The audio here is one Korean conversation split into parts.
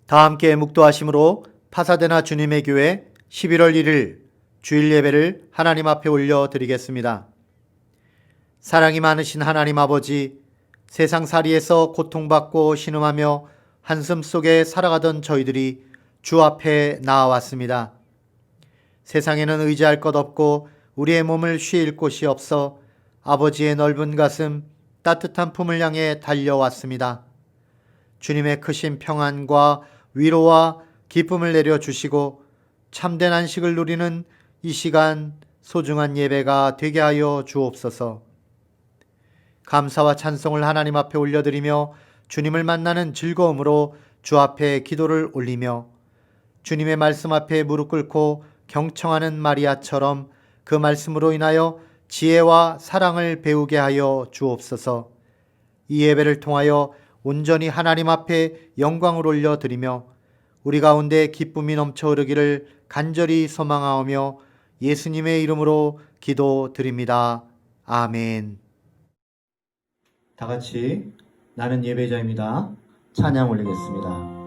다 함께 묵도하심으로 파사데나 주님의 교회 11월 1일 주일 예배를 하나님 앞에 올려드리겠습니다. 사랑이 많으신 하나님 아버지, 세상살이에서 고통받고 신음하며 한숨 속에 살아가던 저희들이 주 앞에 나아왔습니다. 세상에는 의지할 것 없고 우리의 몸을 쉴 곳이 없어 아버지의 넓은 가슴, 따뜻한 품을 향해 달려왔습니다. 주님의 크신 평안과 위로와 기쁨을 내려주시고 참된 안식을 누리는 이 시간 소중한 예배가 되게 하여 주옵소서. 감사와 찬송을 하나님 앞에 올려드리며 주님을 만나는 즐거움으로 주 앞에 기도를 올리며 주님의 말씀 앞에 무릎 꿇고 경청하는 마리아처럼 그 말씀으로 인하여 지혜와 사랑을 배우게 하여 주옵소서. 이 예배를 통하여 온전히 하나님 앞에 영광을 올려드리며 우리 가운데 기쁨이 넘쳐 흐르기를 간절히 소망하오며 예수님의 이름으로 기도드립니다. 아멘. 다 같이 나는 예배자입니다. 찬양 올리겠습니다.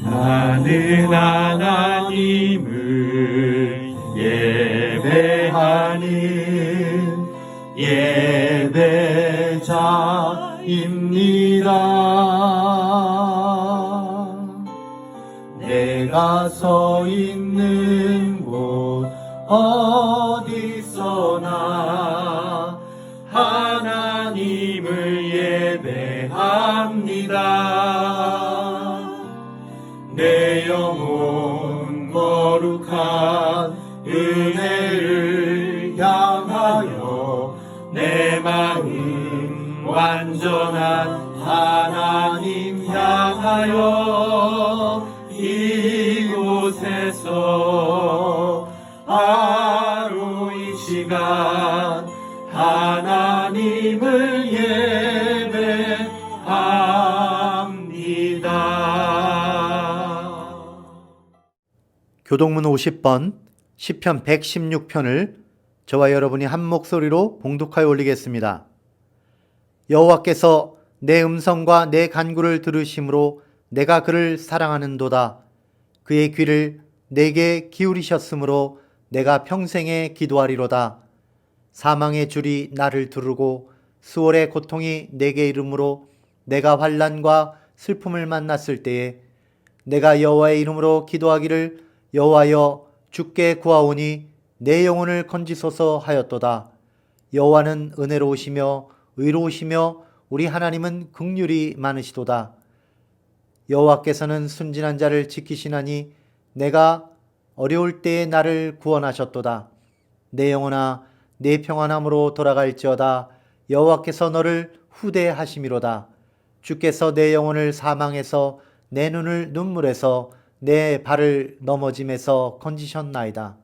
나는 하나님을 예배하는 예배자입니다. 내가 서 있는 곳 어디서나 하나님을 예배합니다. 내 영혼 거룩한 은혜를 향하여 내 마음 완전한 하나님 향하여 이곳에서 바로 이 시간 하나님을 예배합니다. 교동문 50번, 시편 116편을 저와 여러분이 한 목소리로 봉독하여 올리겠습니다. 여호와께서 내 음성과 내 간구를 들으심으로 내가 그를 사랑하는도다. 그의 귀를 내게 기울이셨으므로 내가 평생에 기도하리로다. 사망의 줄이 나를 두르고 수월의 고통이 내게 이르므로 내가 환난과 슬픔을 만났을 때에 내가 여호와의 이름으로 기도하기를 여호와여 주께 구하오니 내 영혼을 건지소서 하였도다. 여호와는 은혜로우시며 의로우시며 우리 하나님은 긍휼이 많으시도다. 여호와께서는 순진한 자를 지키시나니 내가 어려울 때에 나를 구원하셨도다. 내 영혼아 내 평안함으로 돌아갈지어다. 여호와께서 너를 후대하심이로다. 주께서 내 영혼을 사망에서 내 눈을 눈물에서 내 발을 넘어짐에서 건지셨나이다.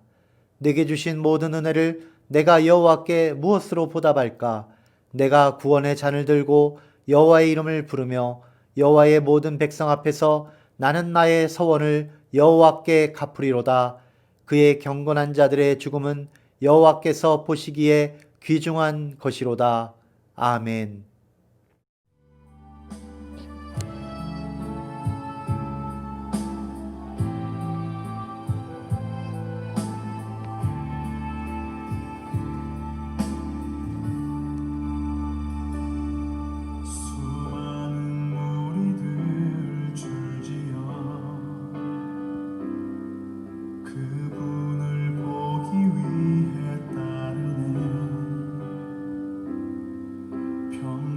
내게 주신 모든 은혜를 내가 여호와께 무엇으로 보답할까? 내가 구원의 잔을 들고 여호와의 이름을 부르며 여호와의 모든 백성 앞에서 나는 나의 서원을 여호와께 갚으리로다. 그의 경건한 자들의 죽음은 여호와께서 보시기에 귀중한 것이로다. 아멘. 평생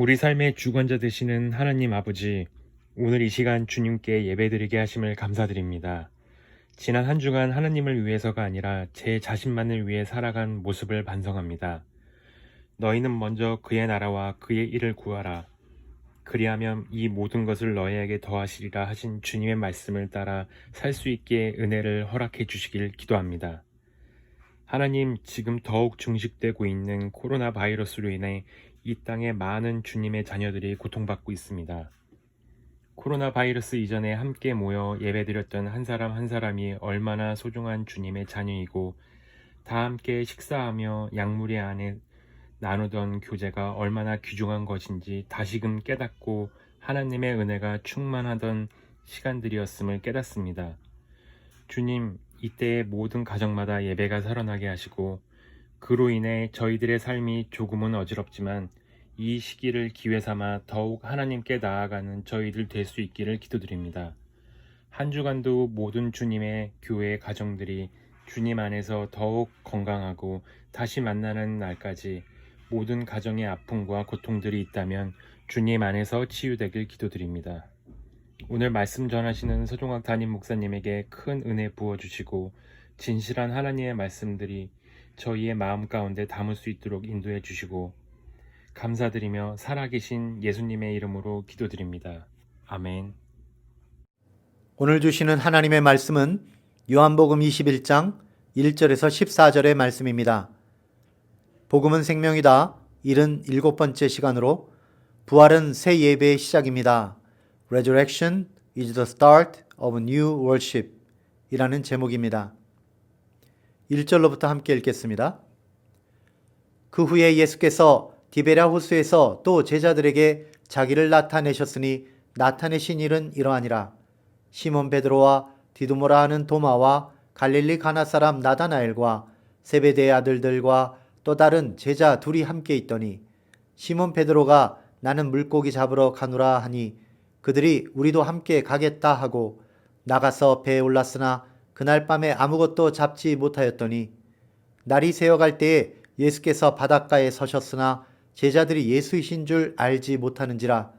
우리 삶의 주관자 되시는 하나님 아버지, 오늘 이 시간 주님께 예배드리게 하심을 감사드립니다. 지난 한 주간 하나님을 위해서가 아니라 제 자신만을 위해 살아간 모습을 반성합니다. 너희는 먼저 그의 나라와 그의 일을 구하라. 그리하면 이 모든 것을 너희에게 더하시리라 하신 주님의 말씀을 따라 살 수 있게 은혜를 허락해 주시길 기도합니다. 하나님, 지금 더욱 중식되고 있는 코로나 바이러스로 인해 이 땅에 많은 주님의 자녀들이 고통받고 있습니다. 코로나 바이러스 이전에 함께 모여 예배드렸던 한 사람 한 사람이 얼마나 소중한 주님의 자녀이고 다 함께 식사하며 약물의 안에 나누던 교제가 얼마나 귀중한 것인지 다시금 깨닫고 하나님의 은혜가 충만하던 시간들이었음을 깨닫습니다. 주님, 이때의 모든 가정마다 예배가 살아나게 하시고 그로 인해 저희들의 삶이 조금은 어지럽지만 이 시기를 기회 삼아 더욱 하나님께 나아가는 저희들 될 수 있기를 기도드립니다. 한 주간도 모든 주님의 교회 가정들이 주님 안에서 더욱 건강하고 다시 만나는 날까지 모든 가정의 아픔과 고통들이 있다면 주님 안에서 치유되길 기도드립니다. 오늘 말씀 전하시는 서종학 담임 목사님에게 큰 은혜 부어주시고 진실한 하나님의 말씀들이 저희의 마음 가운데 담을 수 있도록 인도해 주시고 감사드리며 살아계신 예수님의 이름으로 기도드립니다. 아멘. 오늘 주시는 하나님의 말씀은 요한복음 21장 1절에서 14절의 말씀입니다. 복음은 생명이다. 77번째 시간으로 부활은 새 예배의 시작입니다. Resurrection is the start of new worship 이라는 제목입니다. 1절로부터 함께 읽겠습니다. 그 후에 예수께서 디베랴 호수에서 또 제자들에게 자기를 나타내셨으니 나타내신 일은 이러하니라. 시몬 베드로와 디두모라 하는 도마와 갈릴리 가나 사람 나다나엘과 세베대의 아들들과 또 다른 제자 둘이 함께 있더니 시몬 베드로가 나는 물고기 잡으러 가노라 하니 그들이 우리도 함께 가겠다 하고 나가서 배에 올랐으나 그날 밤에 아무것도 잡지 못하였더니 날이 새어갈 때에 예수께서 바닷가에 서셨으나 제자들이 예수이신 줄 알지 못하는지라.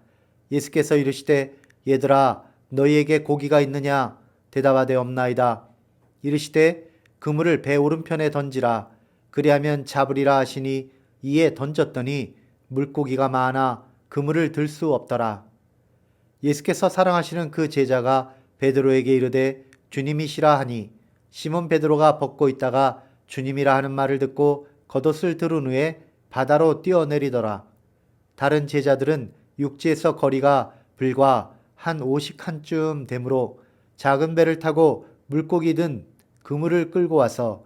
예수께서 이르시되 얘들아 너희에게 고기가 있느냐 대답하되 없나이다. 이르시되 그물을 배 오른편에 던지라 그리하면 잡으리라 하시니 이에 던졌더니 물고기가 많아 그물을 들 수 없더라. 예수께서 사랑하시는 그 제자가 베드로에게 이르되 주님이시라 하니 시몬 베드로가 벗고 있다가 주님이라 하는 말을 듣고 겉옷을 들은 후에 바다로 뛰어내리더라. 다른 제자들은 육지에서 거리가 불과 한 50칸쯤 되므로 작은 배를 타고 물고기 든 그물을 끌고 와서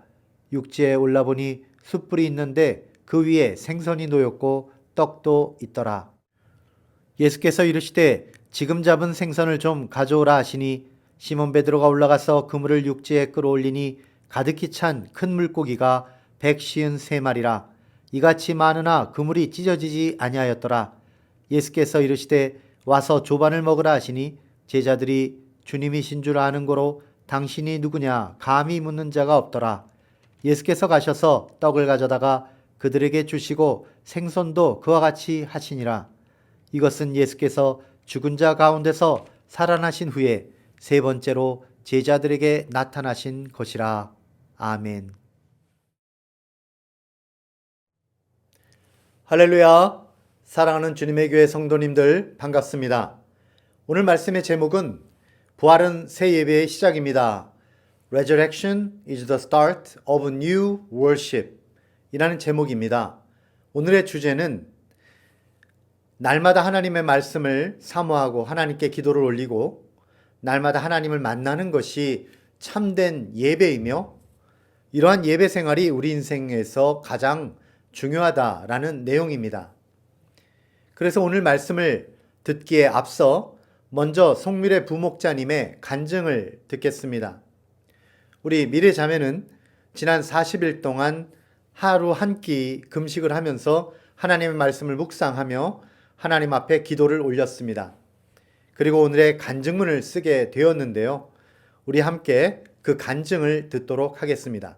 육지에 올라보니 숯불이 있는데 그 위에 생선이 놓였고 떡도 있더라. 예수께서 이르시되 지금 잡은 생선을 좀 가져오라 하시니 시몬 베드로가 올라가서 그물을 육지에 끌어올리니 가득히 찬 큰 물고기가 153마리라. 이같이 많으나 그물이 찢어지지 아니하였더라. 예수께서 이르시되 와서 조반을 먹으라 하시니 제자들이 주님이신 줄 아는 고로 당신이 누구냐 감히 묻는 자가 없더라. 예수께서 가셔서 떡을 가져다가 그들에게 주시고 생선도 그와 같이 하시니라. 이것은 예수께서 죽은 자 가운데서 살아나신 후에 세 번째로 제자들에게 나타나신 것이라. 아멘. 할렐루야. 사랑하는 주님의 교회 성도님들 반갑습니다. 오늘 말씀의 제목은 부활은 새 예배의 시작입니다. Resurrection is the start of new worship 이라는 제목입니다. 오늘의 주제는 날마다 하나님의 말씀을 사모하고 하나님께 기도를 올리고 날마다 하나님을 만나는 것이 참된 예배이며 이러한 예배 생활이 우리 인생에서 가장 중요하다라는 내용입니다. 그래서 오늘 말씀을 듣기에 앞서 먼저 송미래 부목자님의 간증을 듣겠습니다. 우리 미래 자매는 지난 40일 동안 하루 한 끼 금식을 하면서 하나님의 말씀을 묵상하며 하나님 앞에 기도를 올렸습니다. 그리고 오늘의 간증문을 쓰게 되었는데요. 우리 함께 그 간증을 듣도록 하겠습니다.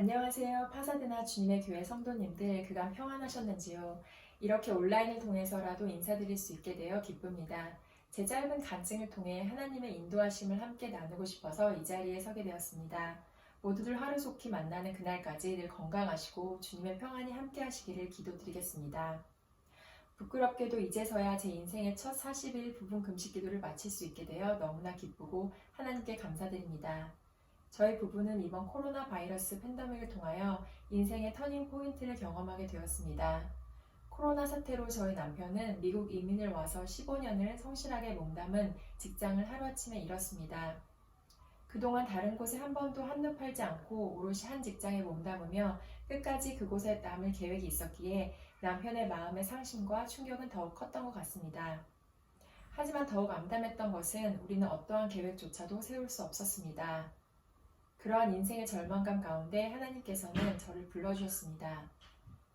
안녕하세요. 파사드나 주님의 교회 성도님들, 그간 평안하셨는지요? 이렇게 온라인을 통해서라도 인사드릴 수 있게 되어 기쁩니다. 제 짧은 간증을 통해 하나님의 인도하심을 함께 나누고 싶어서 이 자리에 서게 되었습니다. 모두들 하루속히 만나는 그날까지 늘 건강하시고 주님의 평안이 함께 하시기를 기도드리겠습니다. 부끄럽게도 이제서야 제 인생의 첫 40일 부분 금식 기도를 마칠 수 있게 되어 너무나 기쁘고 하나님께 감사드립니다. 저희 부부는 이번 코로나 바이러스 팬데믹을 통하여 인생의 터닝 포인트를 경험하게 되었습니다. 코로나 사태로 저희 남편은 미국 이민을 와서 15년을 성실하게 몸담은 직장을 하루아침에 잃었습니다. 그동안 다른 곳에 한 번도 한눈 팔지 않고 오롯이 한 직장에 몸담으며 끝까지 그곳에 남을 계획이 있었기에 남편의 마음의 상심과 충격은 더욱 컸던 것 같습니다. 하지만 더욱 암담했던 것은 우리는 어떠한 계획조차도 세울 수 없었습니다. 그러한 인생의 절망감 가운데 하나님께서는 저를 불러주셨습니다.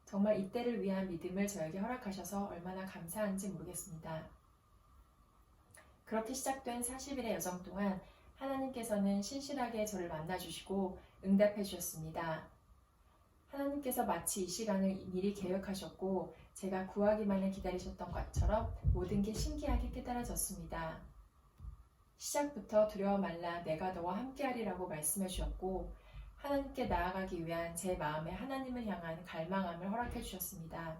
정말 이때를 위한 믿음을 저에게 허락하셔서 얼마나 감사한지 모르겠습니다. 그렇게 시작된 40일의 여정 동안 하나님께서는 신실하게 저를 만나주시고 응답해 주셨습니다. 하나님께서 마치 이 시간을 미리 계획하셨고 제가 구하기만을 기다리셨던 것처럼 모든 게 신기하게 깨달아졌습니다. 시작부터 두려워 말라 내가 너와 함께하리라고 말씀해 주셨고 하나님께 나아가기 위한 제 마음에 하나님을 향한 갈망함을 허락해 주셨습니다.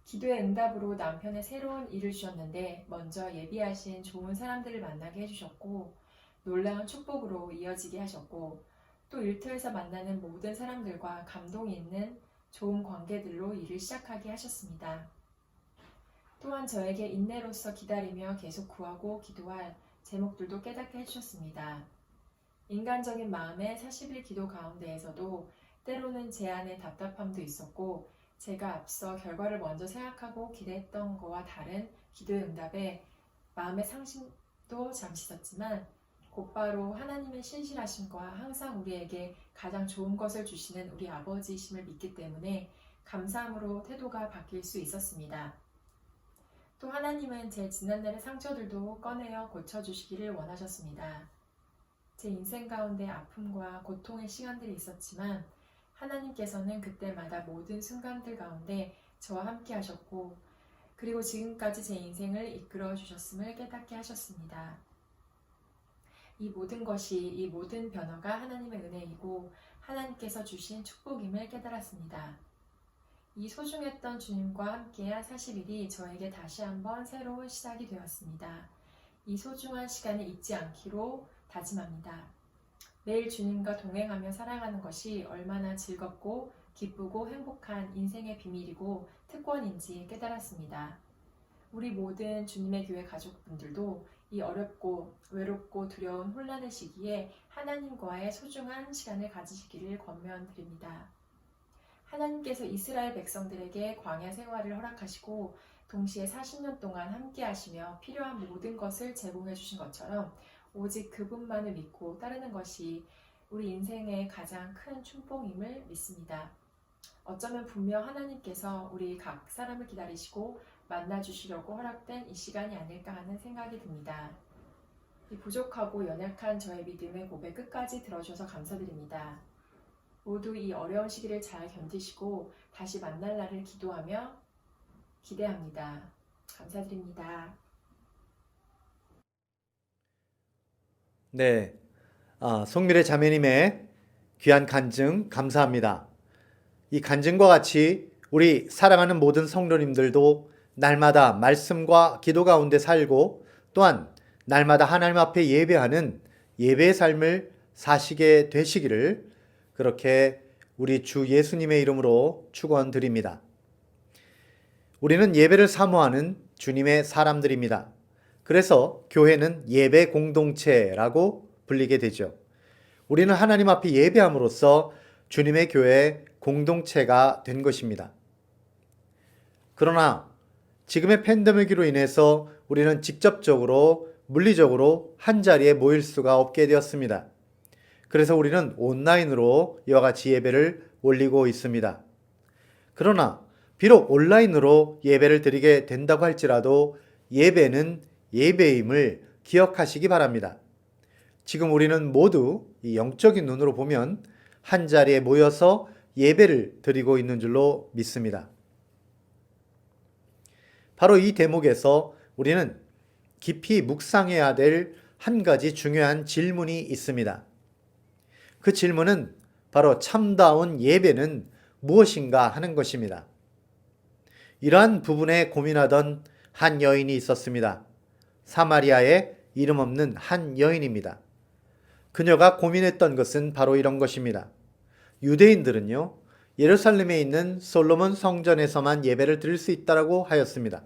기도의 응답으로 남편의 새로운 일을 주셨는데 먼저 예비하신 좋은 사람들을 만나게 해주셨고 놀라운 축복으로 이어지게 하셨고 또 일터에서 만나는 모든 사람들과 감동이 있는 좋은 관계들로 일을 시작하게 하셨습니다. 또한 저에게 인내로서 기다리며 계속 구하고 기도할 제목들도 깨닫게 해주셨습니다. 인간적인 마음의 40일 기도 가운데에서도 때로는 제 안에 답답함도 있었고 제가 앞서 결과를 먼저 생각하고 기대했던 것과 다른 기도의 응답에 마음의 상심도 잠시 있었지만 곧바로 하나님의 신실하심과 항상 우리에게 가장 좋은 것을 주시는 우리 아버지이심을 믿기 때문에 감사함으로 태도가 바뀔 수 있었습니다. 또 하나님은 제 지난날의 상처들도 꺼내어 고쳐주시기를 원하셨습니다. 제 인생 가운데 아픔과 고통의 시간들이 있었지만 하나님께서는 그때마다 모든 순간들 가운데 저와 함께 하셨고 그리고 지금까지 제 인생을 이끌어 주셨음을 깨닫게 하셨습니다. 이 모든 것이, 이 모든 변화가 하나님의 은혜이고 하나님께서 주신 축복임을 깨달았습니다. 이 소중했던 주님과 함께한 40일이 저에게 다시 한번 새로운 시작이 되었습니다. 이 소중한 시간을 잊지 않기로 다짐합니다. 매일 주님과 동행하며 살아가는 것이 얼마나 즐겁고 기쁘고 행복한 인생의 비밀이고 특권인지 깨달았습니다. 우리 모든 주님의 교회 가족분들도 이 어렵고 외롭고 두려운 혼란의 시기에 하나님과의 소중한 시간을 가지시기를 권면드립니다. 하나님께서 이스라엘 백성들에게 광야 생활을 허락하시고 동시에 40년 동안 함께 하시며 필요한 모든 것을 제공해 주신 것처럼 오직 그분만을 믿고 따르는 것이 우리 인생의 가장 큰 축복임을 믿습니다. 어쩌면 분명 하나님께서 우리 각 사람을 기다리시고 만나주시려고 허락된 이 시간이 아닐까 하는 생각이 듭니다. 이 부족하고 연약한 저의 믿음의 고백 끝까지 들어주셔서 감사드립니다. 모두 이 어려운 시기를 잘 견디시고 다시 만날 날을 기도하며 기대합니다. 감사드립니다. 네, 송미래 자매님의 귀한 간증 감사합니다. 이 간증과 같이 우리 사랑하는 모든 성도님들도 날마다 말씀과 기도 가운데 살고 또한 날마다 하나님 앞에 예배하는 예배의 삶을 사시게 되시기를 그렇게 우리 주 예수님의 이름으로 축원드립니다. 우리는 예배를 사모하는 주님의 사람들입니다. 그래서 교회는 예배 공동체라고 불리게 되죠. 우리는 하나님 앞에 예배함으로써 주님의 교회 공동체가 된 것입니다. 그러나 지금의 팬데믹으로 인해서 우리는 직접적으로 물리적으로 한자리에 모일 수가 없게 되었습니다. 그래서 우리는 온라인으로 이와 같이 예배를 올리고 있습니다. 그러나 비록 온라인으로 예배를 드리게 된다고 할지라도 예배는 예배임을 기억하시기 바랍니다. 지금 우리는 모두 이 영적인 눈으로 보면 한 자리에 모여서 예배를 드리고 있는 줄로 믿습니다. 바로 이 대목에서 우리는 깊이 묵상해야 될 한 가지 중요한 질문이 있습니다. 그 질문은 바로 참다운 예배는 무엇인가 하는 것입니다. 이러한 부분에 고민하던 한 여인이 있었습니다. 사마리아의 이름 없는 한 여인입니다. 그녀가 고민했던 것은 바로 이런 것입니다. 유대인들은요, 예루살렘에 있는 솔로몬 성전에서만 예배를 드릴 수 있다고 하였습니다.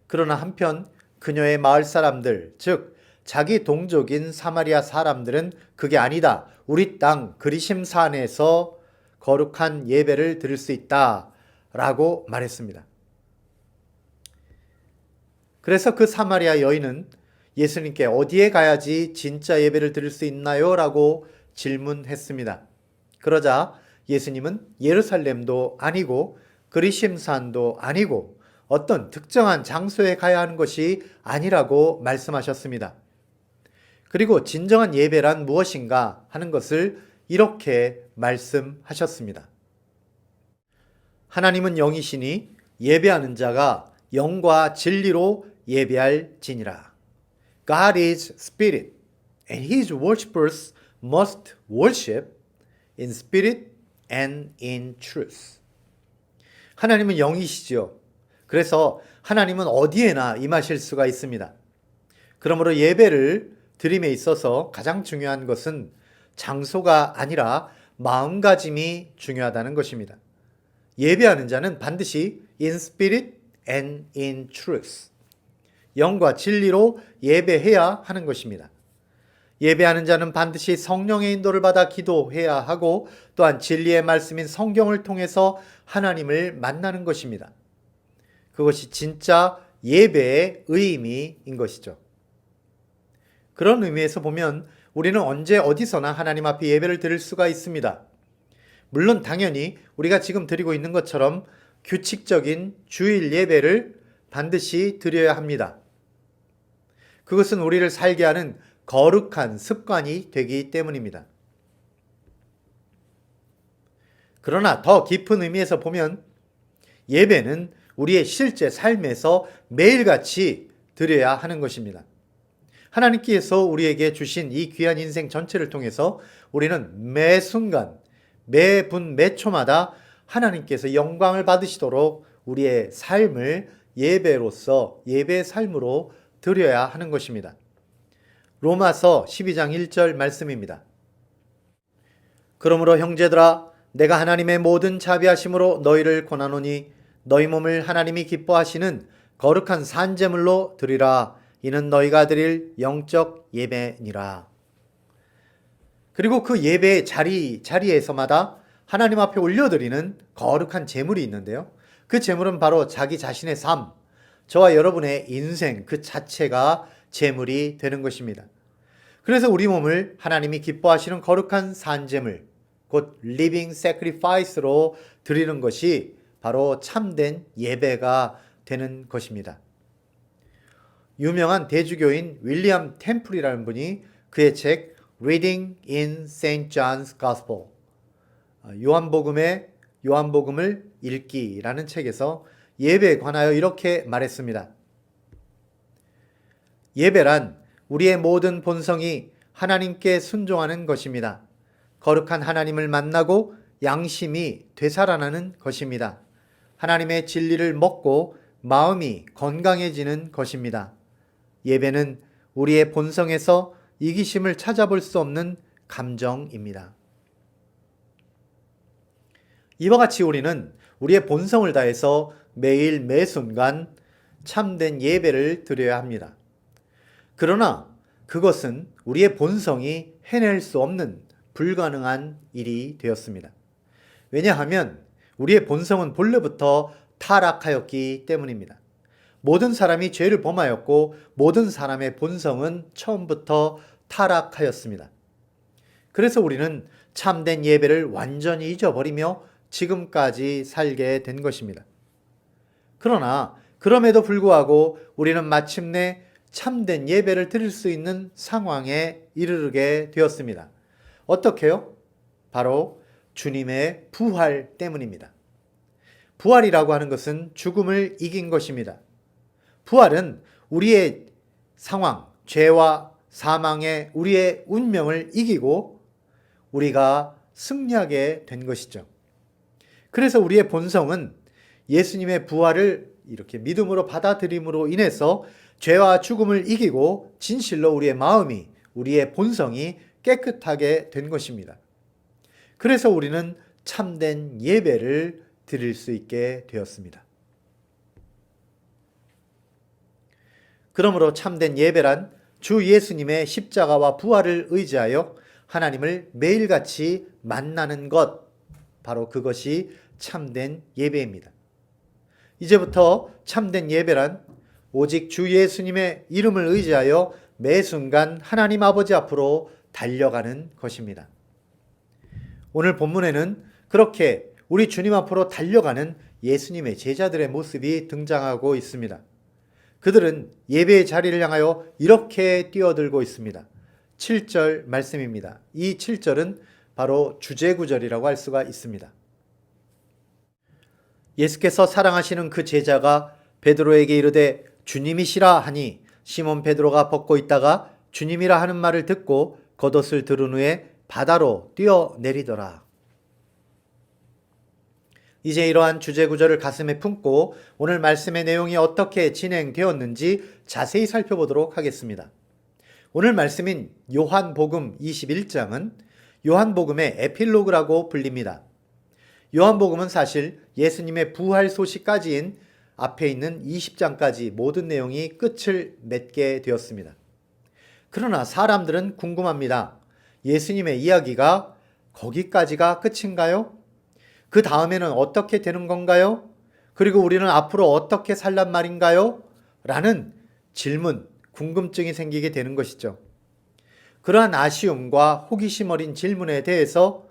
그러나 한편 그녀의 마을 사람들, 즉 자기 동족인 사마리아 사람들은 그게 아니다. 우리 땅 그리심 산에서 거룩한 예배를 드릴 수 있다라고 말했습니다. 그래서 그 사마리아 여인은 예수님께 어디에 가야지 진짜 예배를 드릴 수 있나요? 라고 질문했습니다. 그러자 예수님은 예루살렘도 아니고 그리심산도 아니고 어떤 특정한 장소에 가야 하는 것이 아니라고 말씀하셨습니다. 그리고 진정한 예배란 무엇인가 하는 것을 이렇게 말씀하셨습니다. 하나님은 영이시니 예배하는 자가 영과 진리로 예배할지니라. God is spirit, and his worshippers must worship in spirit and in truth. 하나님은 영이시죠. 그래서 하나님은 어디에나 임하실 수가 있습니다. 그러므로 예배를 드림에 있어서 가장 중요한 것은 장소가 아니라 마음가짐이 중요하다는 것입니다. 예배하는 자는 반드시 in spirit and in truth. 영과 진리로 예배해야 하는 것입니다. 예배하는 자는 반드시 성령의 인도를 받아 기도해야 하고 또한 진리의 말씀인 성경을 통해서 하나님을 만나는 것입니다. 그것이 진짜 예배의 의미인 것이죠. 그런 의미에서 보면 우리는 언제 어디서나 하나님 앞에 예배를 드릴 수가 있습니다. 물론 당연히 우리가 지금 드리고 있는 것처럼 규칙적인 주일 예배를 반드시 드려야 합니다. 그것은 우리를 살게 하는 거룩한 습관이 되기 때문입니다. 그러나 더 깊은 의미에서 보면 예배는 우리의 실제 삶에서 매일같이 드려야 하는 것입니다. 하나님께서 우리에게 주신 이 귀한 인생 전체를 통해서 우리는 매 순간, 매 분, 매 초마다 하나님께서 영광을 받으시도록 우리의 삶을 예배로서, 예배의 삶으로 드려야 하는 것입니다. 로마서 12장 1절 말씀입니다. 그러므로 형제들아, 내가 하나님의 모든 자비하심으로 너희를 권하노니 너희 몸을 하나님이 기뻐하시는 거룩한 산제물로 드리라. 이는 너희가 드릴 영적 예배니라. 그리고 그 예배의 자리에서마다 하나님 앞에 올려드리는 거룩한 제물이 있는데요. 그 제물은 바로 자기 자신의 삶, 저와 여러분의 인생 그 자체가 제물이 되는 것입니다. 그래서 우리 몸을 하나님이 기뻐하시는 거룩한 산제물, 곧 living sacrifice로 드리는 것이 바로 참된 예배가 되는 것입니다. 유명한 대주교인 윌리엄 템플이라는 분이 그의 책 Reading in St. John's Gospel, 요한복음을 읽기라는 책에서 예배에 관하여 이렇게 말했습니다. 예배란 우리의 모든 본성이 하나님께 순종하는 것입니다. 거룩한 하나님을 만나고 양심이 되살아나는 것입니다. 하나님의 진리를 먹고 마음이 건강해지는 것입니다. 예배는 우리의 본성에서 이기심을 찾아볼 수 없는 감정입니다. 이와 같이 우리는 우리의 본성을 다해서 매일 매 순간 참된 예배를 드려야 합니다. 그러나 그것은 우리의 본성이 해낼 수 없는 불가능한 일이 되었습니다. 왜냐하면 우리의 본성은 본래부터 타락하였기 때문입니다. 모든 사람이 죄를 범하였고 모든 사람의 본성은 처음부터 타락하였습니다. 그래서 우리는 참된 예배를 완전히 잊어버리며 지금까지 살게 된 것입니다. 그러나 그럼에도 불구하고 우리는 마침내 참된 예배를 드릴 수 있는 상황에 이르게 되었습니다. 어떻게요? 바로 주님의 부활 때문입니다. 부활이라고 하는 것은 죽음을 이긴 것입니다. 부활은 우리의 상황, 죄와 사망의 우리의 운명을 이기고 우리가 승리하게 된 것이죠. 그래서 우리의 본성은 예수님의 부활을 이렇게 믿음으로 받아들임으로 인해서 죄와 죽음을 이기고 진실로 우리의 마음이, 우리의 본성이 깨끗하게 된 것입니다. 그래서 우리는 참된 예배를 드릴 수 있게 되었습니다. 그러므로 참된 예배란 주 예수님의 십자가와 부활을 의지하여 하나님을 매일같이 만나는 것, 바로 그것이 참된 예배입니다. 이제부터 참된 예배란 오직 주 예수님의 이름을 의지하여 매 순간 하나님 아버지 앞으로 달려가는 것입니다. 오늘 본문에는 그렇게 우리 주님 앞으로 달려가는 예수님의 제자들의 모습이 등장하고 있습니다. 그들은 예배의 자리를 향하여 이렇게 뛰어들고 있습니다. 7절 말씀입니다. 이 7절은 바로 주제구절이라고 할 수가 있습니다. 예수께서 사랑하시는 그 제자가 베드로에게 이르되 주님이시라 하니 시몬 베드로가 벗고 있다가 주님이라 하는 말을 듣고 겉옷을 두른 후에 바다로 뛰어내리더라. 이제 이러한 주제구절을 가슴에 품고 오늘 말씀의 내용이 어떻게 진행되었는지 자세히 살펴보도록 하겠습니다. 오늘 말씀인 요한복음 21장은 요한복음의 에필로그라고 불립니다. 요한복음은 사실 예수님의 부활 소식까지인 앞에 있는 20장까지 모든 내용이 끝을 맺게 되었습니다. 그러나 사람들은 궁금합니다. 예수님의 이야기가 거기까지가 끝인가요? 그 다음에는 어떻게 되는 건가요? 그리고 우리는 앞으로 어떻게 살란 말인가요? 라는 질문, 궁금증이 생기게 되는 것이죠. 그러한 아쉬움과 호기심 어린 질문에 대해서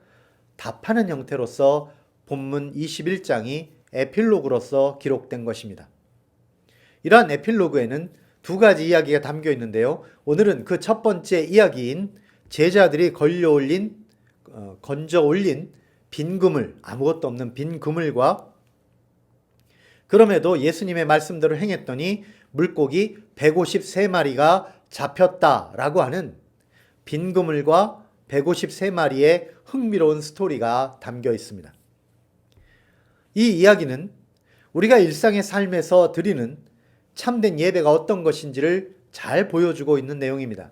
답하는 형태로서 본문 21장이 에필로그로서 기록된 것입니다. 이러한 에필로그에는 두 가지 이야기가 담겨 있는데요. 오늘은 그 첫 번째 이야기인 제자들이 건져 올린 빈 그물, 아무것도 없는 빈 그물과 그럼에도 예수님의 말씀대로 행했더니 물고기 153마리가 잡혔다라고 하는 빈 그물과 153마리의 흥미로운 스토리가 담겨 있습니다. 이 이야기는 우리가 일상의 삶에서 드리는 참된 예배가 어떤 것인지를 잘 보여주고 있는 내용입니다.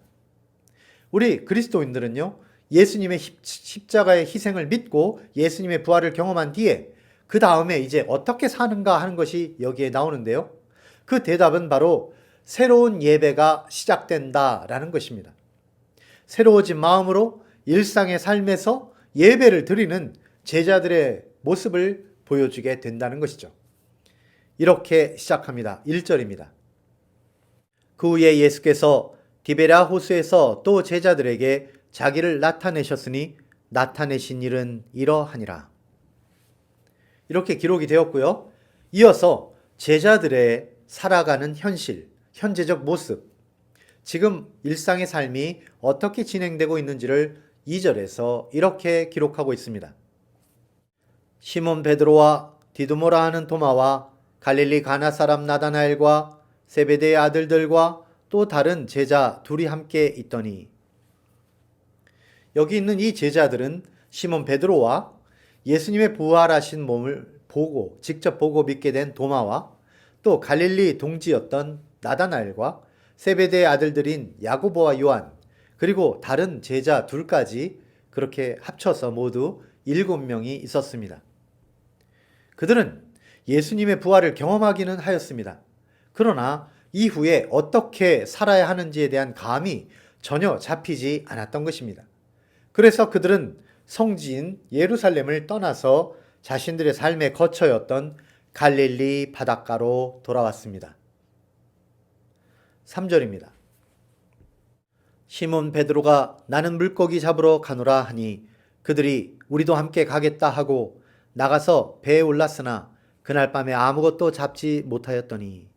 우리 그리스도인들은요, 예수님의 십자가의 희생을 믿고 예수님의 부활을 경험한 뒤에 그 다음에 이제 어떻게 사는가 하는 것이 여기에 나오는데요. 그 대답은 바로 새로운 예배가 시작된다라는 것입니다. 새로워진 마음으로 일상의 삶에서 예배를 드리는 제자들의 모습을 보여주게 된다는 것이죠. 이렇게 시작합니다. 1절입니다. 그 후에 예수께서 디베랴 호수에서 또 제자들에게 자기를 나타내셨으니 나타내신 일은 이러하니라. 이렇게 기록이 되었고요. 이어서 제자들의 살아가는 현실, 현재적 모습, 지금 일상의 삶이 어떻게 진행되고 있는지를 2절에서 이렇게 기록하고 있습니다. 시몬 베드로와 디두모라 하는 도마와 갈릴리 가나 사람 나다나엘과 세베대의 아들들과 또 다른 제자 둘이 함께 있더니, 여기 있는 이 제자들은 시몬 베드로와 예수님의 부활하신 몸을 직접 보고 믿게 된 도마와 또 갈릴리 동지였던 나다나엘과 세베대의 아들들인 야고보와 요한, 그리고 다른 제자 둘까지 그렇게 합쳐서 모두 7명이 있었습니다. 그들은 예수님의 부활을 경험하기는 하였습니다. 그러나 이후에 어떻게 살아야 하는지에 대한 감이 전혀 잡히지 않았던 것입니다. 그래서 그들은 성지인 예루살렘을 떠나서 자신들의 삶의 거처였던 갈릴리 바닷가로 돌아왔습니다. 3절입니다. 시몬 베드로가 나는 물고기 잡으러 가노라 하니 그들이 우리도 함께 가겠다 하고 나가서 배에 올랐으나 그날 밤에 아무것도 잡지 못하였더니,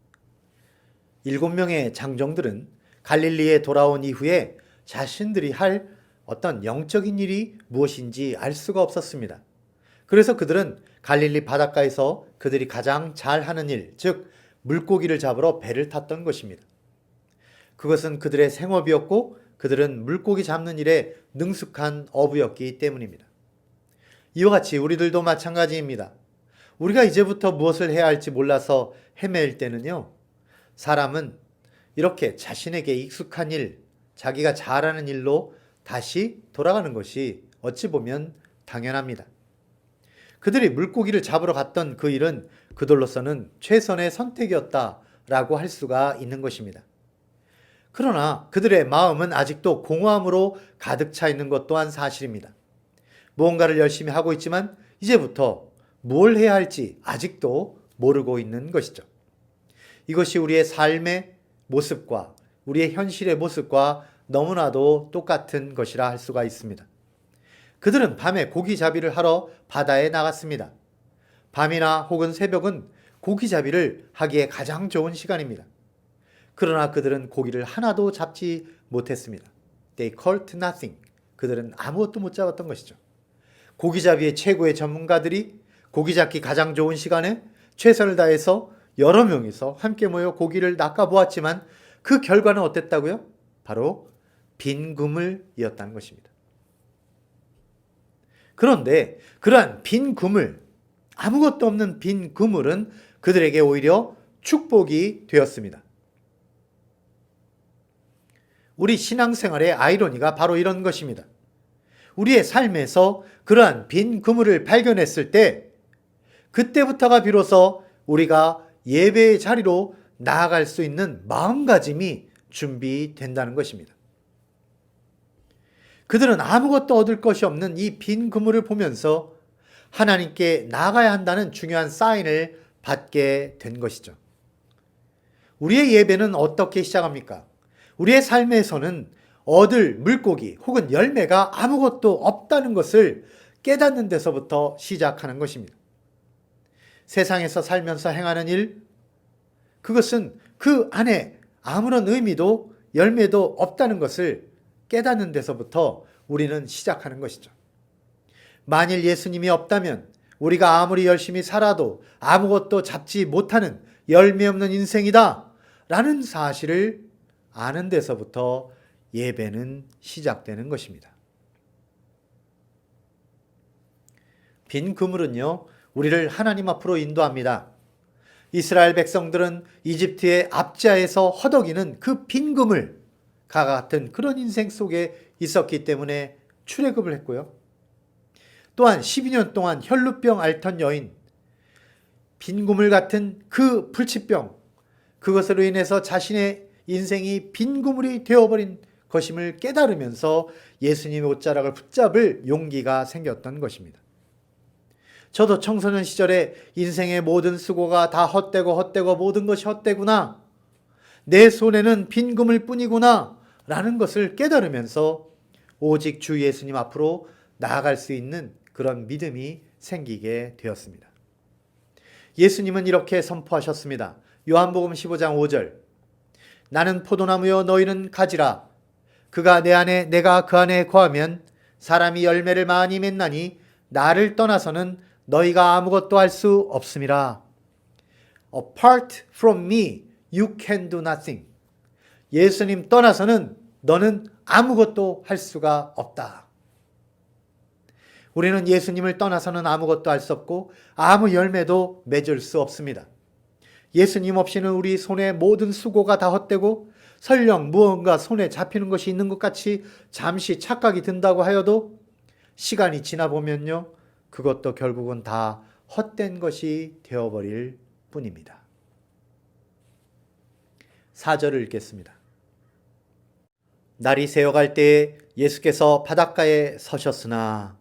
7명의 장정들은 갈릴리에 돌아온 이후에 자신들이 할 어떤 영적인 일이 무엇인지 알 수가 없었습니다. 그래서 그들은 갈릴리 바닷가에서 그들이 가장 잘하는 일, 즉 물고기를 잡으러 배를 탔던 것입니다. 그것은 그들의 생업이었고 그들은 물고기 잡는 일에 능숙한 어부였기 때문입니다. 이와 같이 우리들도 마찬가지입니다. 우리가 이제부터 무엇을 해야 할지 몰라서 헤매일 때는요, 사람은 이렇게 자신에게 익숙한 일, 자기가 잘하는 일로 다시 돌아가는 것이 어찌 보면 당연합니다. 그들이 물고기를 잡으러 갔던 그 일은 그들로서는 최선의 선택이었다라고 할 수가 있는 것입니다. 그러나 그들의 마음은 아직도 공허함으로 가득 차 있는 것 또한 사실입니다. 무언가를 열심히 하고 있지만 이제부터 뭘 해야 할지 아직도 모르고 있는 것이죠. 이것이 우리의 삶의 모습과 우리의 현실의 모습과 너무나도 똑같은 것이라 할 수가 있습니다. 그들은 밤에 고기잡이를 하러 바다에 나갔습니다. 밤이나 혹은 새벽은 고기잡이를 하기에 가장 좋은 시간입니다. 그러나 그들은 고기를 하나도 잡지 못했습니다. They caught nothing. 그들은 아무것도 못 잡았던 것이죠. 고기잡이의 최고의 전문가들이 고기 잡기 가장 좋은 시간에 최선을 다해서 여러 명이서 함께 모여 고기를 낚아보았지만 그 결과는 어땠다고요? 바로 빈 그물이었다는 것입니다. 그런데 그러한 빈 그물, 아무것도 없는 빈 그물은 그들에게 오히려 축복이 되었습니다. 우리 신앙생활의 아이러니가 바로 이런 것입니다. 우리의 삶에서 그러한 빈 그물을 발견했을 때 그때부터가 비로소 우리가 예배의 자리로 나아갈 수 있는 마음가짐이 준비된다는 것입니다. 그들은 아무것도 얻을 것이 없는 이 빈 그물을 보면서 하나님께 나아가야 한다는 중요한 사인을 받게 된 것이죠. 우리의 예배는 어떻게 시작합니까? 우리의 삶에서는 얻을 물고기 혹은 열매가 아무것도 없다는 것을 깨닫는 데서부터 시작하는 것입니다. 세상에서 살면서 행하는 일, 그것은 그 안에 아무런 의미도 열매도 없다는 것을 깨닫는 데서부터 우리는 시작하는 것이죠. 만일 예수님이 없다면 우리가 아무리 열심히 살아도 아무것도 잡지 못하는 열매 없는 인생이다 라는 사실을 아는 데서부터 예배는 시작되는 것입니다. 빈 그물은요, 우리를 하나님 앞으로 인도합니다. 이스라엘 백성들은 이집트의 압제하에서 허덕이는 그 빈 그물과 같은 그런 인생 속에 있었기 때문에 출애굽을 했고요. 또한 12년 동안 혈루병 앓던 여인, 빈 그물 같은 그 불치병, 그것으로 인해서 자신의 인생이 빈 그물이 되어버린 것임을 깨달으면서 예수님의 옷자락을 붙잡을 용기가 생겼던 것입니다. 저도 청소년 시절에 인생의 모든 수고가 다 헛되고 모든 것이 헛되구나, 내 손에는 빈 그물 뿐이구나 라는 것을 깨달으면서 오직 주 예수님 앞으로 나아갈 수 있는 그런 믿음이 생기게 되었습니다. 예수님은 이렇게 선포하셨습니다. 요한복음 15장 5절, 나는 포도나무여 너희는 가지라. 그가 내 안에 내가 그 안에 거하면 사람이 열매를 많이 맺나니 나를 떠나서는 너희가 아무것도 할 수 없음이라. Apart from me, you can do nothing. 예수님 떠나서는 너는 아무것도 할 수가 없다. 우리는 예수님을 떠나서는 아무것도 할 수 없고 아무 열매도 맺을 수 없습니다. 예수님 없이는 우리 손에 모든 수고가 다 헛되고 설령 무언가 손에 잡히는 것이 있는 것 같이 잠시 착각이 든다고 하여도 시간이 지나 보면요, 그것도 결국은 다 헛된 것이 되어버릴 뿐입니다. 4절을 읽겠습니다. 날이 새어갈 때에 예수께서 바닷가에 서셨으나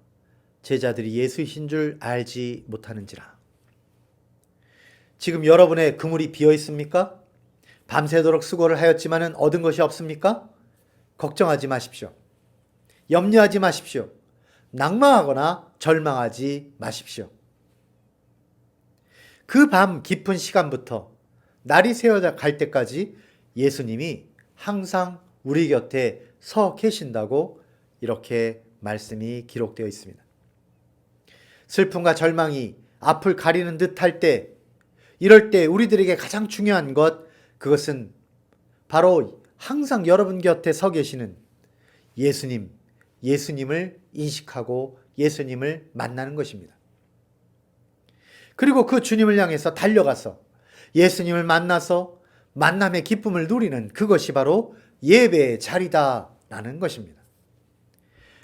제자들이 예수이신 줄 알지 못하는지라. 지금 여러분의 그물이 비어 있습니까? 밤새도록 수고를 하였지만 얻은 것이 없습니까? 걱정하지 마십시오. 염려하지 마십시오. 낭망하거나 절망하지 마십시오. 그 밤 깊은 시간부터 날이 새어갈 때까지 예수님이 항상 우리 곁에 서 계신다고 이렇게 말씀이 기록되어 있습니다. 슬픔과 절망이 앞을 가리는 듯 할 때, 이럴 때 우리들에게 가장 중요한 그것은 바로 항상 여러분 곁에 서 계시는 예수님을 인식하고 예수님을 만나는 것입니다. 그리고 그 주님을 향해서 달려가서 예수님을 만나서 만남의 기쁨을 누리는 그것이 바로 예배의 자리다라는 것입니다.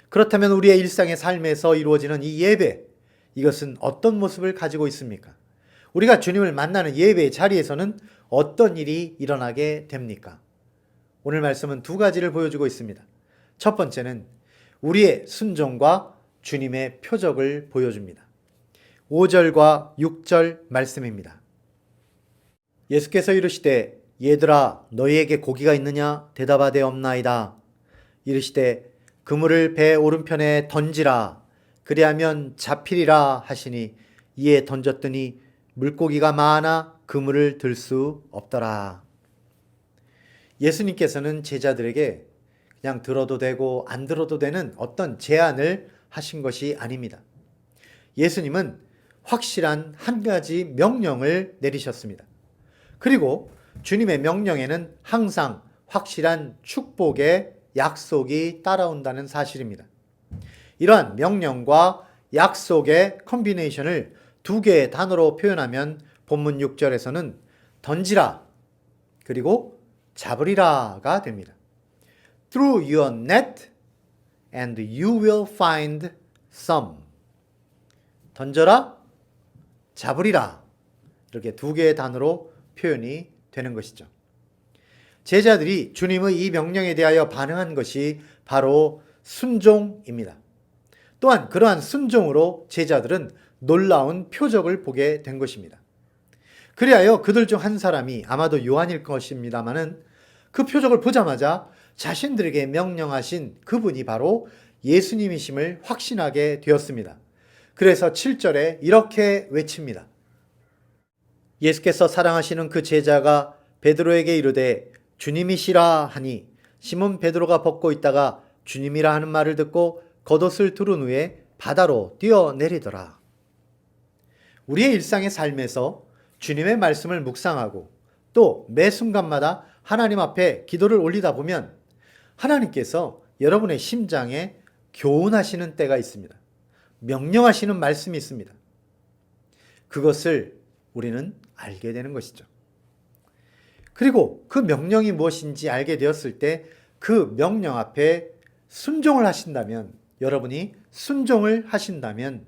그렇다면 우리의 일상의 삶에서 이루어지는 이 예배, 이것은 어떤 모습을 가지고 있습니까? 우리가 주님을 만나는 예배의 자리에서는 어떤 일이 일어나게 됩니까? 오늘 말씀은 두 가지를 보여주고 있습니다. 첫 번째는 우리의 순종과 주님의 표적을 보여줍니다. 5절과 6절 말씀입니다. 예수께서 이르시되 얘들아 너희에게 고기가 있느냐 대답하되 없나이다. 이르시되 그물을 배 오른편에 던지라 그리하면 잡히리라 하시니 이에 던졌더니 물고기가 많아 그물을 들 수 없더라. 예수님께서는 제자들에게 그냥 들어도 되고 안 들어도 되는 어떤 제안을 하신 것이 아닙니다. 예수님은 확실한 한 가지 명령을 내리셨습니다. 그리고 주님의 명령에는 항상 확실한 축복의 약속이 따라온다는 사실입니다. 이러한 명령과 약속의 컨비네이션을 두 개의 단어로 표현하면 본문 6절에서는 던지라 그리고 잡으리라가 됩니다. Throw your net and you will find some. 던져라, 잡으리라. 이렇게 두 개의 단어로 표현이 되는 것이죠. 제자들이 주님의 이 명령에 대하여 반응한 것이 바로 순종입니다. 또한 그러한 순종으로 제자들은 놀라운 표적을 보게 된 것입니다. 그리하여 그들 중 한 사람이 아마도 요한일 것입니다마는 그 표적을 보자마자 자신들에게 명령하신 그분이 바로 예수님이심을 확신하게 되었습니다. 그래서 7절에 이렇게 외칩니다. 예수께서 사랑하시는 그 제자가 베드로에게 이르되 주님이시라 하니 시몬 베드로가 벗고 있다가 주님이라 하는 말을 듣고 겉옷을 두른 후에 바다로 뛰어내리더라. 우리의 일상의 삶에서 주님의 말씀을 묵상하고 또 매 순간마다 하나님 앞에 기도를 올리다 보면 하나님께서 여러분의 심장에 교훈하시는 때가 있습니다. 명령하시는 말씀이 있습니다. 그것을 우리는 알게 되는 것이죠. 그리고 그 명령이 무엇인지 알게 되었을 때 그 명령 앞에 순종을 하신다면, 여러분이 순종을 하신다면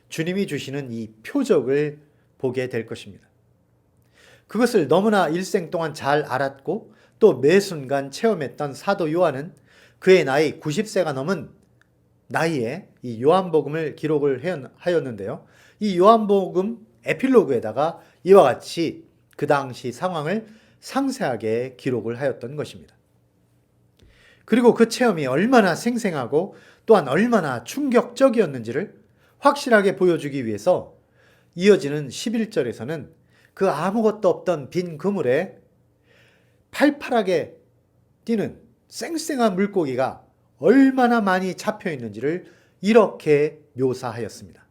주님이 주시는 이 표적을 보게 될 것입니다. 그것을 너무나 일생 동안 잘 알았고 또 매 순간 체험했던 사도 요한은 그의 나이 90세가 넘은 나이에 이 요한복음을 기록을 하였는데요. 이 요한복음 에필로그에다가 이와 같이 그 당시 상황을 상세하게 기록을 하였던 것입니다. 그리고 그 체험이 얼마나 생생하고 또한 얼마나 충격적이었는지를 확실하게 보여주기 위해서 이어지는 11절에서는 그 아무것도 없던 빈 그물에 팔팔하게 뛰는 쌩쌩한 물고기가 얼마나 많이 잡혀 있는지를 이렇게 묘사하였습니다.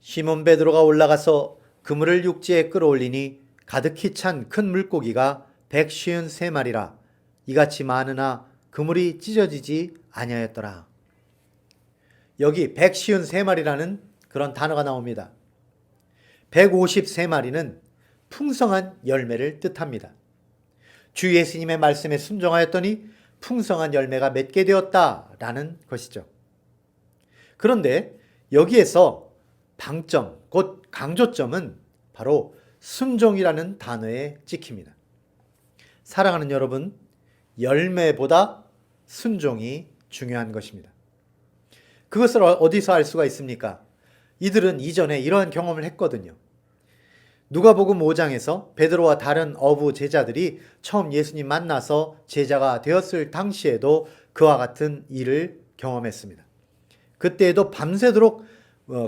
시몬 베드로가 올라가서 그물을 육지에 끌어올리니 가득히 찬 큰 물고기가 153마리라 이같이 많으나 그물이 찢어지지 아니하였더라. 여기 153마리라는 그런 단어가 나옵니다. 153마리는 풍성한 열매를 뜻합니다. 주 예수님의 말씀에 순종하였더니 풍성한 열매가 맺게 되었다라는 것이죠. 그런데 여기에서 방점, 곧 강조점은 바로 순종이라는 단어에 찍힙니다. 사랑하는 여러분, 열매보다 순종이 중요한 것입니다. 그것을 어디서 알 수가 있습니까? 이들은 이전에 이러한 경험을 했거든요. 누가복음 5장에서 베드로와 다른 어부 제자들이 처음 예수님 만나서 제자가 되었을 당시에도 그와 같은 일을 경험했습니다. 그때에도 밤새도록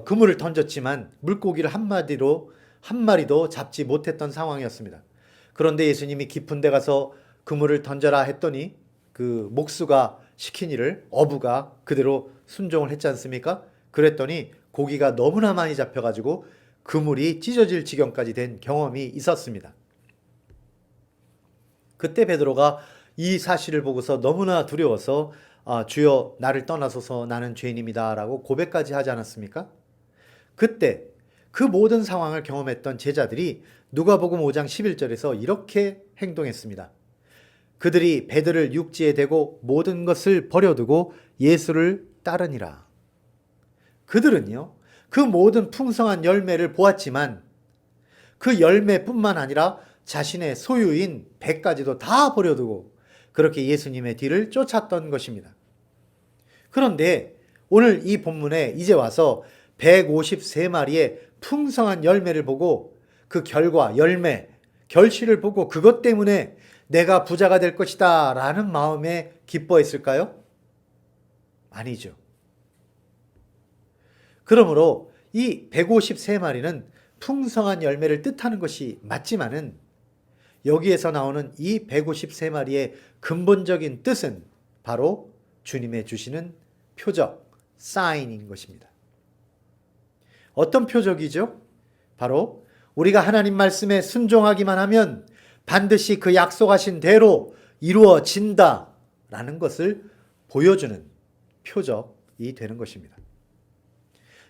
그물을 던졌지만 물고기를 한 마리도 잡지 못했던 상황이었습니다. 그런데 예수님이 깊은 데 가서 그물을 던져라 했더니 그 목수가 시킨 일을 어부가 그대로 순종을 했지 않습니까? 그랬더니 고기가 너무나 많이 잡혀가지고 그물이 찢어질 지경까지 된 경험이 있었습니다. 그때 베드로가 이 사실을 보고서 너무나 두려워서 주여 나를 떠나소서 나는 죄인입니다 라고 고백까지 하지 않았습니까? 그때 그 모든 상황을 경험했던 제자들이 누가복음 5장 11절에서 이렇게 행동했습니다. 그들이 배들을 육지에 대고 모든 것을 버려두고 예수를 따르니라. 그들은요, 그 모든 풍성한 열매를 보았지만 그 열매뿐만 아니라 자신의 소유인 배까지도 다 버려두고 그렇게 예수님의 뒤를 쫓았던 것입니다. 그런데 오늘 이 본문에 이제 와서 153마리의 풍성한 열매를 보고 그 결과, 열매, 결실을 보고 그것 때문에 내가 부자가 될 것이다 라는 마음에 기뻐했을까요? 아니죠. 그러므로 이 153마리는 풍성한 열매를 뜻하는 것이 맞지만은 여기에서 나오는 이 153마리의 근본적인 뜻은 바로 주님의 주시는 표적, 사인인 것입니다. 어떤 표적이죠? 바로 우리가 하나님 말씀에 순종하기만 하면 반드시 그 약속하신 대로 이루어진다라는 것을 보여주는 표적이 되는 것입니다.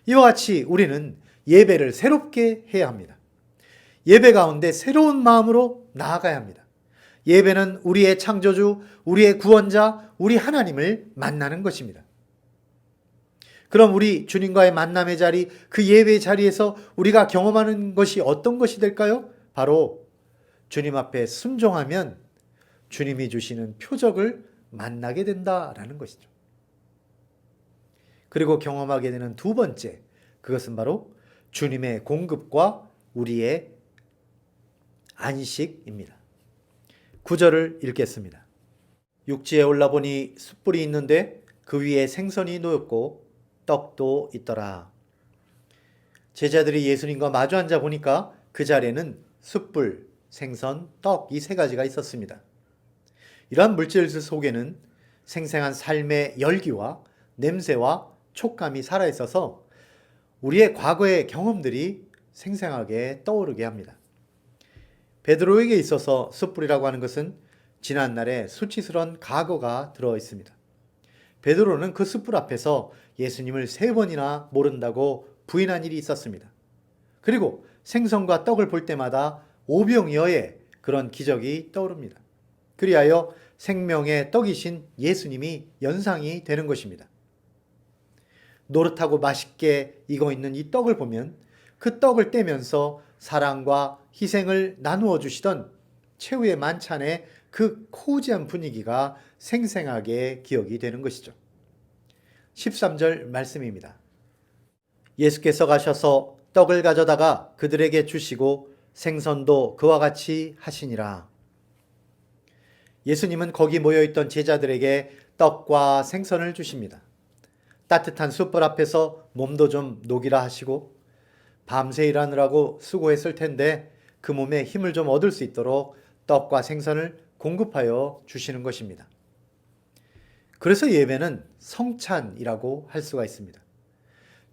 이와 같이 우리는 예배를 새롭게 해야 합니다. 예배 가운데 새로운 마음으로 나아가야 합니다. 예배는 우리의 창조주, 우리의 구원자, 우리 하나님을 만나는 것입니다. 그럼 우리 주님과의 만남의 자리, 그 예배의 자리에서 우리가 경험하는 것이 어떤 것이 될까요? 바로 주님 앞에 순종하면 주님이 주시는 표적을 만나게 된다라는 것이죠. 그리고 경험하게 되는 두 번째, 그것은 바로 주님의 공급과 우리의 안식입니다. 9절을 읽겠습니다. 육지에 올라보니 숯불이 있는데 그 위에 생선이 놓였고 떡도 있더라. 제자들이 예수님과 마주 앉아 보니까 그 자리에는 숯불, 생선, 떡 이 세 가지가 있었습니다. 이러한 물질들 속에는 생생한 삶의 열기와 냄새와 촉감이 살아있어서 우리의 과거의 경험들이 생생하게 떠오르게 합니다. 베드로에게 있어서 숯불이라고 하는 것은 지난날의 수치스러운 과거가 들어 있습니다. 베드로는 그 숯불 앞에서 예수님을 3번이나 모른다고 부인한 일이 있었습니다. 그리고 생선과 떡을 볼 때마다 오병이어의 그런 기적이 떠오릅니다. 그리하여 생명의 떡이신 예수님이 연상이 되는 것입니다. 노릇하고 맛있게 익어 있는 이 떡을 보면 그 떡을 떼면서 사랑과 희생을 나누어 주시던 최후의 만찬의 그 코지한 분위기가 생생하게 기억이 되는 것이죠. 13절 말씀입니다. 예수께서 가셔서 떡을 가져다가 그들에게 주시고 생선도 그와 같이 하시니라. 예수님은 거기 모여있던 제자들에게 떡과 생선을 주십니다. 따뜻한 숯불 앞에서 몸도 좀 녹이라 하시고 밤새 일하느라고 수고했을 텐데 그 몸에 힘을 좀 얻을 수 있도록 떡과 생선을 공급하여 주시는 것입니다. 그래서 예배는 성찬이라고 할 수가 있습니다.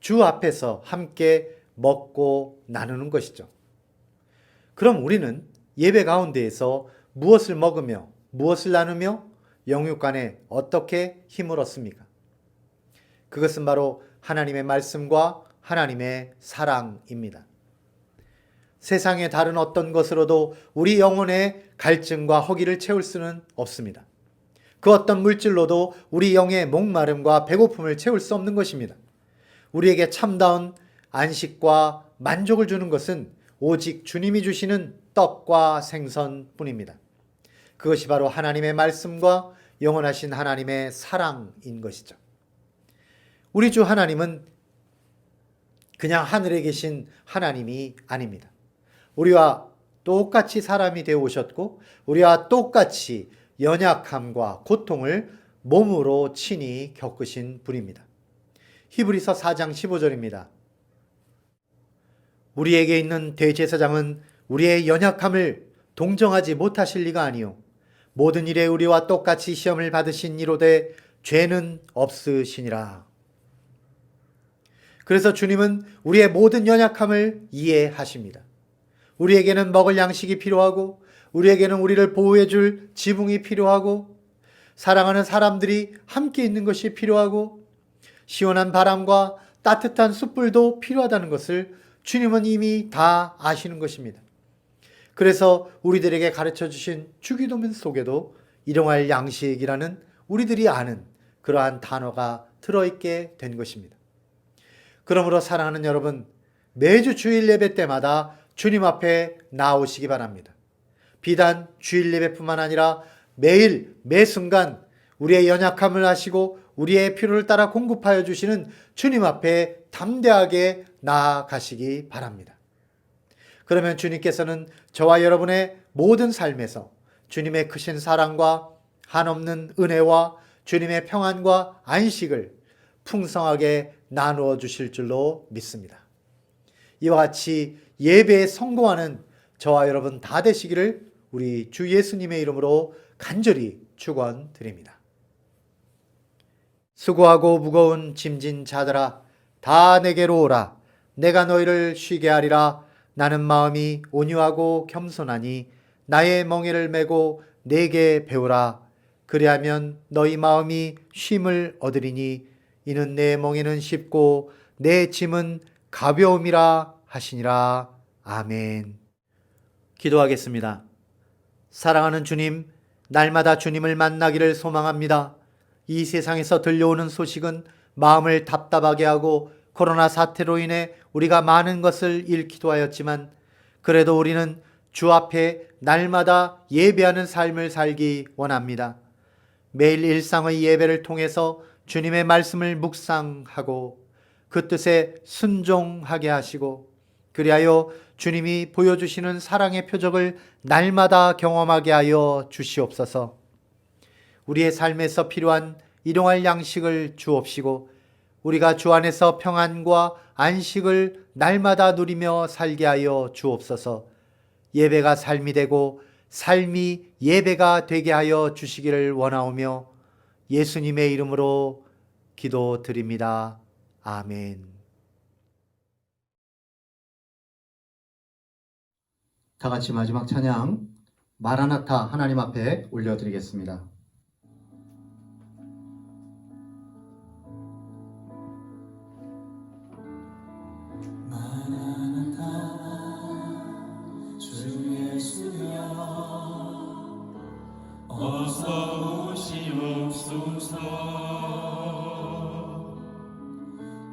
주 앞에서 함께 먹고 나누는 것이죠. 그럼 우리는 예배 가운데에서 무엇을 먹으며 무엇을 나누며 영육 간에 어떻게 힘을 얻습니까? 그것은 바로 하나님의 말씀과 하나님의 사랑입니다. 세상의 다른 어떤 것으로도 우리 영혼의 갈증과 허기를 채울 수는 없습니다. 그 어떤 물질로도 우리 영의 목마름과 배고픔을 채울 수 없는 것입니다. 우리에게 참다운 안식과 만족을 주는 것은 오직 주님이 주시는 떡과 생선뿐입니다. 그것이 바로 하나님의 말씀과 영원하신 하나님의 사랑인 것이죠. 우리 주 하나님은 그냥 하늘에 계신 하나님이 아닙니다. 우리와 똑같이 사람이 되어 오셨고 우리와 똑같이 연약함과 고통을 몸으로 친히 겪으신 분입니다. 히브리서 4장 15절입니다. 우리에게 있는 대제사장은 우리의 연약함을 동정하지 못하실 리가 아니요 모든 일에 우리와 똑같이 시험을 받으신 이로되 죄는 없으시니라. 그래서 주님은 우리의 모든 연약함을 이해하십니다. 우리에게는 먹을 양식이 필요하고 우리에게는 우리를 보호해 줄 지붕이 필요하고 사랑하는 사람들이 함께 있는 것이 필요하고 시원한 바람과 따뜻한 숯불도 필요하다는 것을 주님은 이미 다 아시는 것입니다. 그래서 우리들에게 가르쳐 주신 주기도문 속에도 일용할 양식이라는 우리들이 아는 그러한 단어가 들어있게 된 것입니다. 그러므로 사랑하는 여러분, 매주 주일 예배 때마다 주님 앞에 나오시기 바랍니다. 비단 주일 예배뿐만 아니라 매일 매 순간 우리의 연약함을 아시고 우리의 필요를 따라 공급하여 주시는 주님 앞에 담대하게 나아가시기 바랍니다. 그러면 주님께서는 저와 여러분의 모든 삶에서 주님의 크신 사랑과 한없는 은혜와 주님의 평안과 안식을 풍성하게 나누어 주실 줄로 믿습니다. 이와 같이 예배에 성공하는 저와 여러분 다 되시기를 우리 주 예수님의 이름으로 간절히 축원드립니다. 수고하고 무거운 짐진 자들아 다 내게로 오라. 내가 너희를 쉬게 하리라. 나는 마음이 온유하고 겸손하니 나의 멍에를 메고 내게 배우라. 그리하면 너희 마음이 쉼을 얻으리니 이는 내 멍에는 쉽고 내 짐은 가벼움이라 하시니라. 아멘. 기도하겠습니다. 사랑하는 주님, 날마다 주님을 만나기를 소망합니다. 이 세상에서 들려오는 소식은 마음을 답답하게 하고 코로나 사태로 인해 우리가 많은 것을 잃기도 하였지만 그래도 우리는 주 앞에 날마다 예배하는 삶을 살기 원합니다. 매일 일상의 예배를 통해서 주님의 말씀을 묵상하고 그 뜻에 순종하게 하시고 그리하여 주님이 보여주시는 사랑의 표적을 날마다 경험하게 하여 주시옵소서. 우리의 삶에서 필요한 일용할 양식을 주옵시고 우리가 주 안에서 평안과 안식을 날마다 누리며 살게 하여 주옵소서. 예배가 삶이 되고 삶이 예배가 되게 하여 주시기를 원하오며 예수님의 이름으로 기도드립니다. 아멘. 다 같이 마지막 찬양 마라나타 하나님 앞에 올려드리겠습니다. 어서 오시옵소서.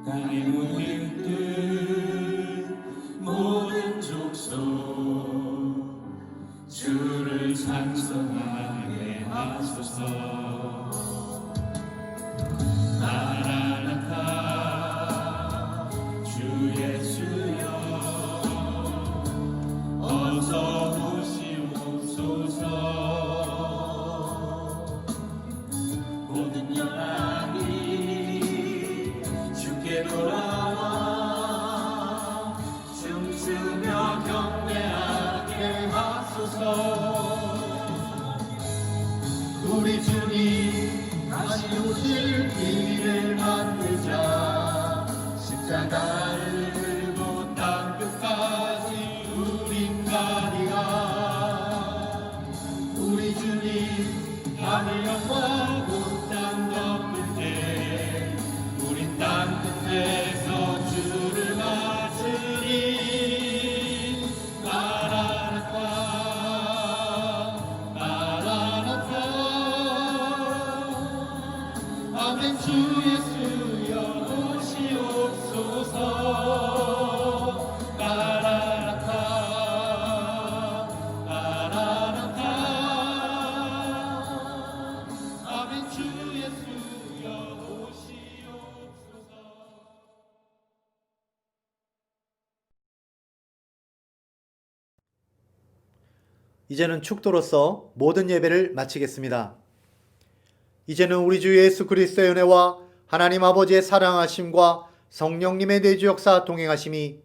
땅의 모든 뜻 모든 족속 주를 찬송하게 하소서. 마라나타 주 예수여 어서 오시옵소서. 모든 영광이 주께 돌아와 춤추며 경배하게 하소서. 우리 주님 다시 오실 길을 만들자. 십자가를 들고 땅 끝까지 우린 가리라. 우리 주님 하늘 영광 땅 덮을 때 우린 땅 끝에서 주를 맞으리. 마라나타 마라나타 아멘. 주 예수여 오시옵소서. 마라나타 마라나타 아멘. 주 예수여 오시옵소서. 이제는 축도로서 모든 예배를 마치겠습니다. 이제는 우리 주 예수 그리스도의 은혜와 하나님 아버지의 사랑하심과 성령님의 내주 역사 동행하심이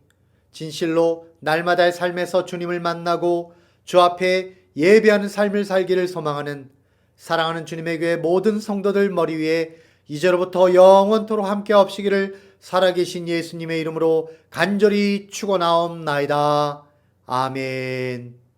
진실로 날마다의 삶에서 주님을 만나고 주 앞에 예배하는 삶을 살기를 소망하는 사랑하는 주님의 교회 모든 성도들 머리 위에 이제로부터 영원토록 함께 하시기를 살아계신 예수님의 이름으로 간절히 축원하옵나이다. 아멘.